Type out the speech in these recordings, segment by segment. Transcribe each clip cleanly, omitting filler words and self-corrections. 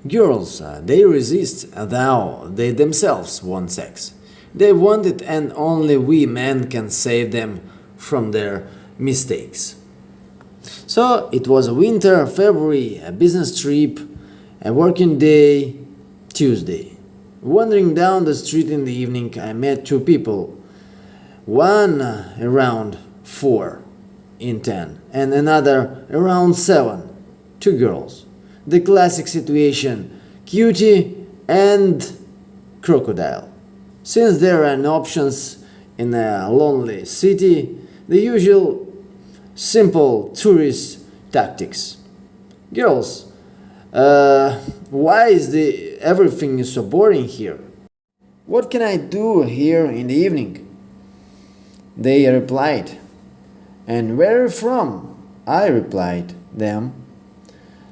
Girls, they resist, though they themselves want sex. They want it, and only we men can save them from their mistakes. So it was a winter, February, a business trip, a working day, Tuesday. Wandering down the street in the evening, I met two people. One around 4 in 10, and another around 7. Two girls. The classic situation, cutie and crocodile. Since there are no options in a lonely city, the usual simple tourist tactics. Girls, why is everything so boring here? What can I do here in the evening? They replied. And where are you from? I replied them.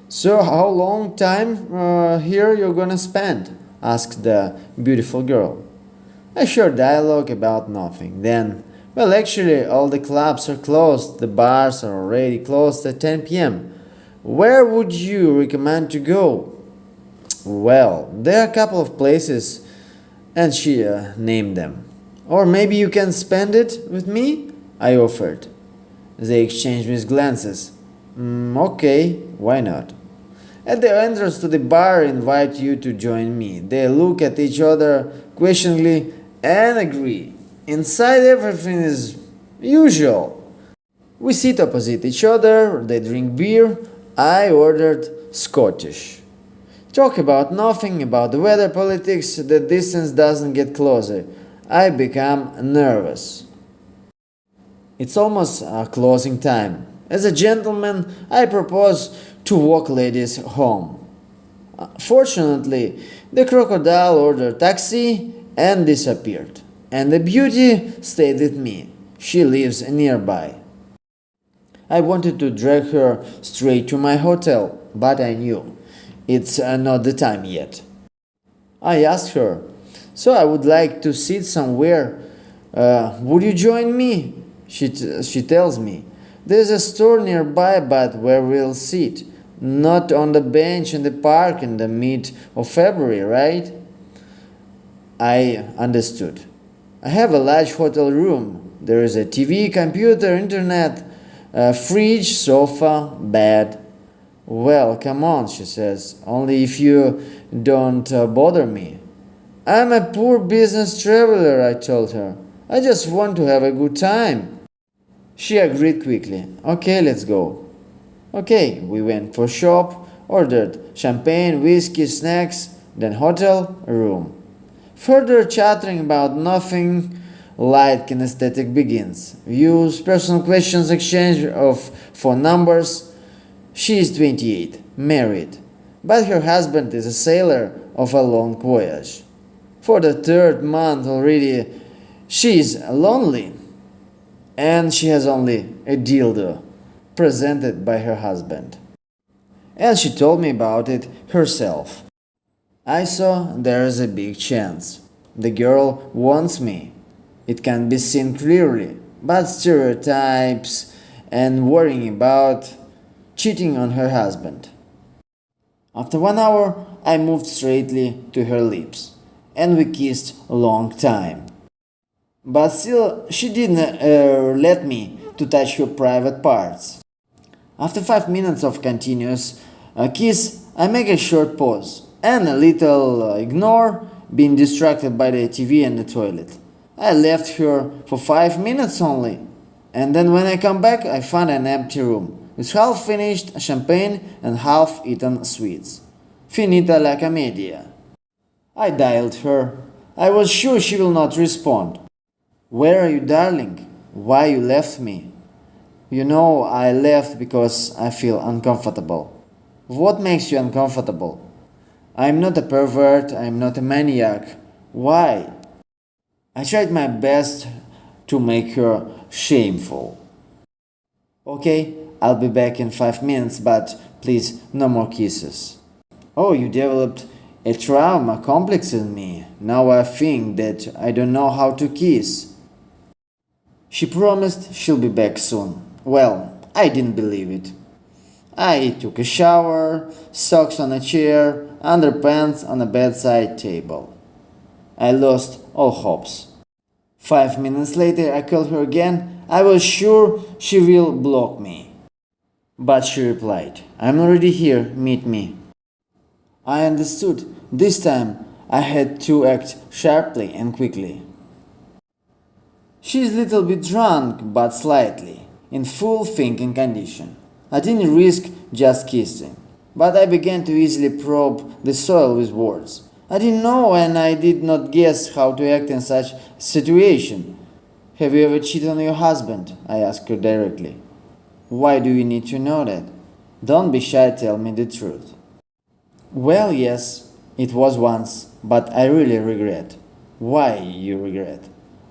So how long time here you're gonna spend? Asked the beautiful girl. A short dialogue about nothing. Then, well, actually all the clubs are closed, the bars are already closed at 10 p.m. Where would you recommend to go? Well, there are a couple of places, and she named them. Or maybe you can spend it with me? I offered. They exchanged glances. Okay, why not? At the entrance to the bar, I invite you to join me. They look at each other questioningly and agree. Inside, everything is usual. We sit opposite each other, they drink beer. I ordered Scottish. Talk about nothing, about the weather, politics, the distance doesn't get closer. I become nervous. It's almost closing time. As a gentleman, I propose to walk ladies home. Fortunately, the crocodile ordered taxi and disappeared. And the beauty stayed with me. She lives nearby. I wanted to drag her straight to my hotel, but I knew it's not the time yet. I asked her, so I would like to sit somewhere. Would you join me? She tells me, there's a store nearby, but where we'll sit. Not on the bench in the park in the mid of February, right? I understood. I have a large hotel room. There is a TV, computer, internet, fridge, sofa, bed. Well, come on, she says, only if you don't bother me. I'm a poor business traveler, I told her. I just want to have a good time. She agreed quickly. Okay, let's go. Okay, we went for shop, ordered champagne, whiskey, snacks, then hotel, room. Further chattering about nothing, light kinesthetic begins. Views, personal questions, exchange of phone numbers. She is 28, married, but her husband is a sailor of a long voyage. For the third month already, she is lonely, and she has only a dildo presented by her husband. And she told me about it herself. I saw there's a big chance. The girl wants me. It can be seen clearly, but stereotypes and worrying about cheating on her husband. After 1 hour, I moved straightly to her lips, and we kissed a long time. But still, she didn't let me to touch her private parts. After 5 minutes of continuous kiss, I make a short pause and a little ignore, being distracted by the TV and the toilet. I left her for 5 minutes only, and then when I come back, I find an empty room with half finished champagne and half eaten sweets. Finita la commedia. I dialed her. I was sure she will not respond. Where are you, darling? Why you left me? You know, I left because I feel uncomfortable. What makes you uncomfortable? I'm not a pervert, I'm not a maniac. Why? I tried my best to make her shameful. Okay, I'll be back in 5 minutes, but please, no more kisses. Oh, you developed a trauma complex in me. Now I think that I don't know how to kiss. She promised she'll be back soon. Well, I didn't believe it. I took a shower, socks on a chair, underpants on a bedside table. I lost all hopes. 5 minutes later, I called her again. I was sure she will block me. But she replied, "I'm already here, meet me." I understood. This time, I had to act sharply and quickly. She's a little bit drunk, but slightly, in full thinking condition. I didn't risk just kissing, but I began to easily probe the soil with words. I didn't know and I did not guess how to act in such a situation. "Have you ever cheated on your husband?" I asked her directly. "Why do you need to know that?" "Don't be shy, tell me the truth." "Well, yes, it was once, but I really regret." "Why you regret?"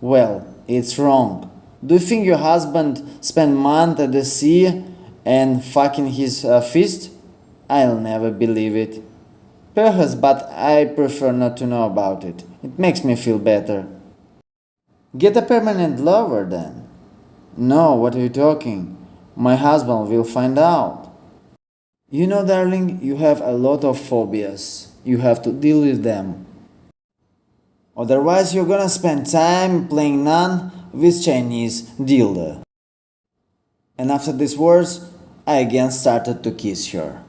"Well, it's wrong. Do you think your husband spent months at the sea and fucking his fist?" "I'll never believe it." "Perhaps, but I prefer not to know about it. It makes me feel better." "Get a permanent lover then." "No, what are you talking? My husband will find out." "You know, darling, you have a lot of phobias. You have to deal with them. Otherwise, you're gonna spend time playing nun with Chinese dildo." And after these words, I again started to kiss her.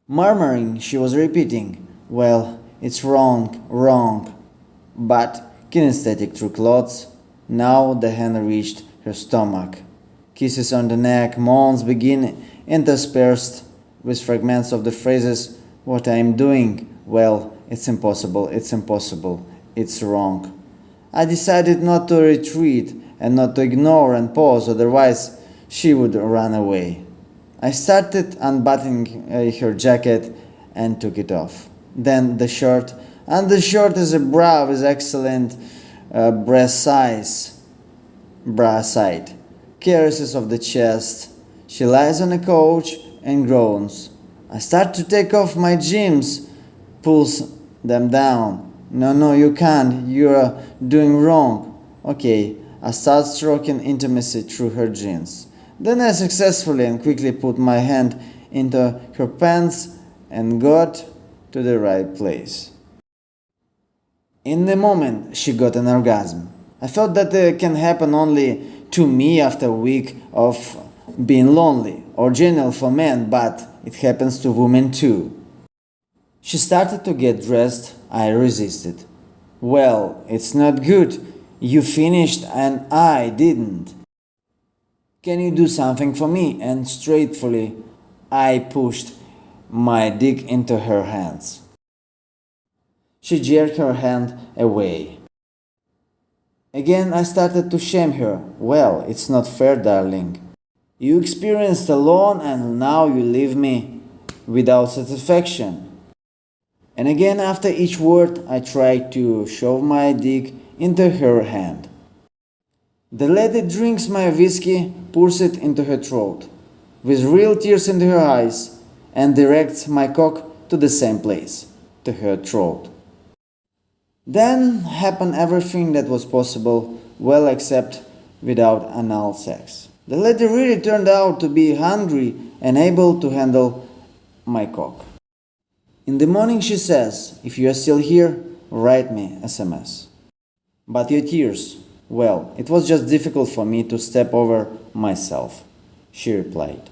Murmuring, she was repeating, "Well, it's wrong, wrong." But kinesthetic through clothes, now the hand reached her stomach. Kisses on the neck, moans begin interspersed with fragments of the phrases, "What I am doing? Well, it's impossible, it's wrong." I decided not to retreat and not to ignore and pause, otherwise she would run away. I started unbuttoning her jacket and took it off. Then the shirt, and the shirt is a bra with excellent breast size. Bra side. Caresses of the chest. She lies on a couch and groans. I start to take off my jeans, pulls them down. No, you can't. You're doing wrong." "Okay." I start stroking intimacy through her jeans. Then I successfully and quickly put my hand into her pants and got to the right place. In the moment, she got an orgasm. I thought that it can happen only to me after a week of being lonely, or general for men, but it happens to women too. She started to get dressed. I resisted. "Well, it's not good. You finished and I didn't. Can you do something for me?" And straightforwardly, I pushed my dick into her hands. She jerked her hand away. Again, I started to shame her. "Well, it's not fair, darling. You experienced alone and now you leave me without satisfaction." And again, after each word, I tried to shove my dick into her hand. The lady drinks my whiskey, pours it into her throat, with real tears into her eyes, and directs my cock to the same place, to her throat. Then happened everything that was possible, well except without anal sex. The lady really turned out to be hungry and able to handle my cock. In the morning she says, "If you are still here, write me SMS." "But your tears?" "Well, it was just difficult for me to step over myself," she replied.